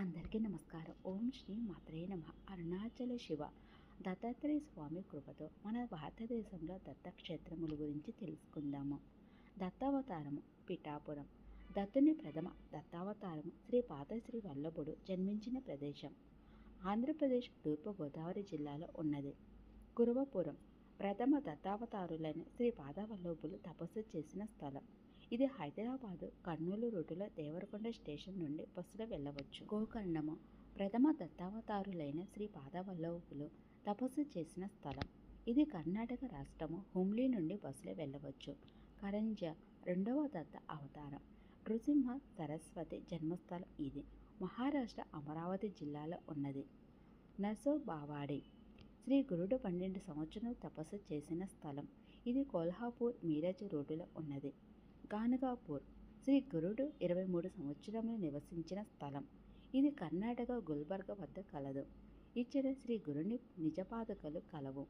అందరికీ నమస్కారం. ఓం శ్రీ మాత్రే నమః. అరుణాచల శివ దత్తాత్రేయ స్వామి కృపతో మన భారతదేశంలో దత్తక్షేత్రముల గురించి తెలుసుకుందాము. దత్తావతారము పిఠాపురం. దత్తుని ప్రథమ దత్తావతారము శ్రీ పాదశ్రీ వల్లభుడు జన్మించిన ప్రదేశం ఆంధ్రప్రదేశ్ తూర్పు గోదావరి జిల్లాలో ఉన్నది. కురవపురం ప్రథమ దత్తావతారులైన శ్రీ పాదవల్లభులు తపస్సు చేసిన స్థలం. ఇది హైదరాబాదు కర్నూలు రూటులో దేవరకొండ స్టేషన్ నుండి బస్సులో వెళ్ళవచ్చు. గోకర్ణము ప్రథమ దత్తావతారులైన శ్రీ పాదవల్లభులు తపస్సు చేసిన స్థలం. ఇది కర్ణాటక రాష్ట్రము హుమ్లీ నుండి బస్సులో వెళ్ళవచ్చు. కరంజ రెండవ దత్త అవతారం. నృసింహ సరస్వతి జన్మస్థలం ఇది. మహారాష్ట్ర అమరావతి జిల్లాలో ఉన్నది. నర్సోబావాడి శ్రీ గురుడు 12 సంవత్సరాలు తపస్సు చేసిన స్థలం. ఇది కొల్హాపూర్ మీరజ్ రోడ్డులో ఉన్నది. గానగాపూర్ శ్రీ గురుడు 23 సంవత్సరములు నివసించిన స్థలం. ఇది కర్ణాటక గుల్బర్గ వద్ద కలదు. ఇక్కడ శ్రీ గురుని నిజపాదుకలు కలవు.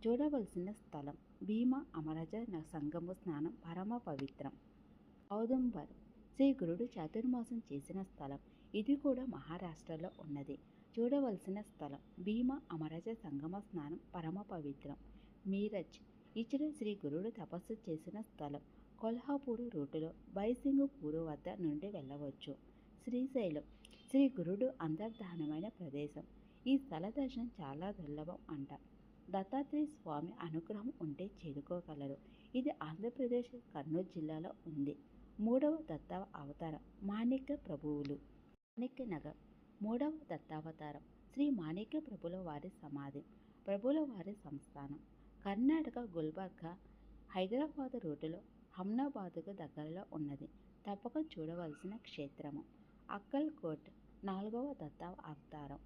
చూడవలసిన స్థలం భీమా అమరజ సంగమ స్నానం పరమ పవిత్రం. ఔదుంబర్ శ్రీ గురుడు చాతుర్మాసం చేసిన స్థలం. ఇది కూడా మహారాష్ట్రలో ఉన్నది. చూడవలసిన స్థలం భీమా అమరజ సంగమ స్నానం పరమ పవిత్రం. మీరజ్ ఇక్కడ శ్రీ గురుడు తపస్సు చేసిన స్థలం. కొల్హాపూరు రూటులో బైసింగపూరు వద్ద నుండి వెళ్ళవచ్చు. శ్రీశైలం శ్రీ గురుడు అంతర్ధానమైన ప్రదేశం. ఈ స్థల దర్శనం చాలా దుర్లభం అంట. దత్తాత్రేయ స్వామి అనుగ్రహం ఉంటే చేరుకోగలరు. ఇది ఆంధ్రప్రదేశ్ కర్నూలు జిల్లాలో ఉంది. మూడవ దత్త అవతారం మాణిక్య ప్రభువులు. మాణిక్య నగర్ మూడవ దత్తావతారం శ్రీ మాణిక్య ప్రభుల వారి సమాధి. ప్రభుల వారి సంస్థానం కర్ణాటక గుల్బర్గా హైదరాబాద్ రూటులో హమ్నాబాద్కు దగ్గరలో ఉన్నది. తప్పక చూడవలసిన క్షేత్రము. అక్కల్కోట్ నాలుగవ దత్త అవతారం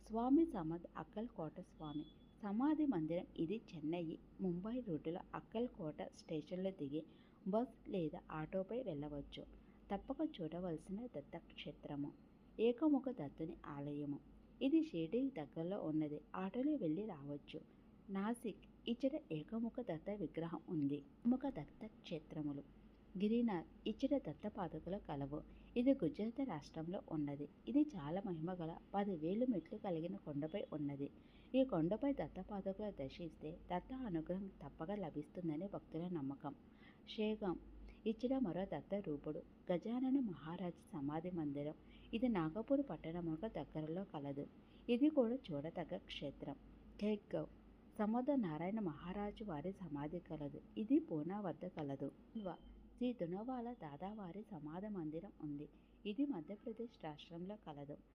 స్వామి సమద్ అక్కల్కోట స్వామి సమాధి మందిరం. ఇది చెన్నై ముంబై రూటులో అక్కల్కోట స్టేషన్లో దిగి బస్ లేదా ఆటోపై వెళ్ళవచ్చు. తప్పక చూడవలసిన దత్తక్షేత్రము. ఏకముఖ దత్తుని ఆలయము. ఇది షిరిడి దగ్గరలో ఉన్నది. ఆటోలో వెళ్ళి రావచ్చు. నాసిక్ ఇచ్చట ఏకముఖ దత్త విగ్రహం ఉంది. ముఖ దత్త క్షేత్రములు. గిరినార్ ఇచ్చట దత్త పాదుకలు కలవు. ఇది గుజరాత్ రాష్ట్రంలో ఉన్నది. ఇది చాలా మహిమగల 10,000 మెట్లు కలిగిన కొండపై ఉన్నది. ఈ కొండపై దత్త పాదుకలు దర్శిస్తే దత్త అనుగ్రహం తప్పక లభిస్తుందని భక్తుల నమ్మకం. షేగాం ఇచ్చట మరో దత్త రూపుడు గజానన మహారాజ్ సమాధి మందిరం. ఇది నాగపూర్ పట్టణముకు దగ్గరలో కలదు. ఇది కూడా చూడదగ్గ క్షేత్రం. ఖేడ్గావ్ సముద్ర నారాయణ మహారాజు వారి సమాధి కలదు. ఇది పూనా వద్ద కలదు. శ్రీ దునవాల దాదావారి సమాధి మందిరం ఉంది. ఇది మధ్యప్రదేశ్ రాష్ట్రంలో కలదు.